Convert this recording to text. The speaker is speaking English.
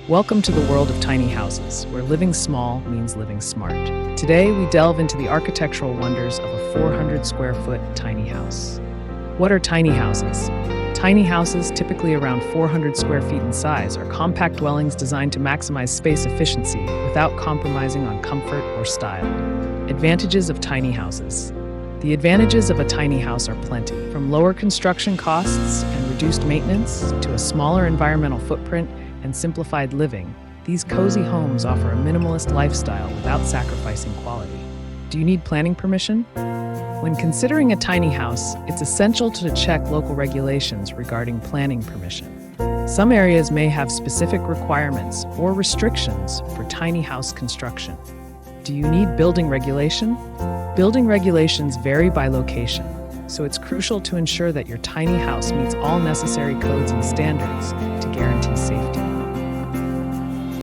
Welcome to the world of tiny houses, where living small means living smart. Today, we delve into the architectural wonders of a 400 square foot tiny house. What are tiny houses? Tiny houses, typically around 400 square feet in size, are compact dwellings designed to maximize space efficiency without compromising on comfort or style. Advantages of tiny houses. The advantages of a tiny house are plenty, from lower construction costs and reduced maintenance to a smaller environmental footprint and simplified living. These cozy homes offer a minimalist lifestyle without sacrificing quality. Do you need planning permission? When considering a tiny house, it's essential to check local regulations regarding planning permission. Some areas may have specific requirements or restrictions for tiny house construction. Do you need building regulation? Building regulations vary by location, so it's crucial to ensure that your tiny house meets all necessary codes and standards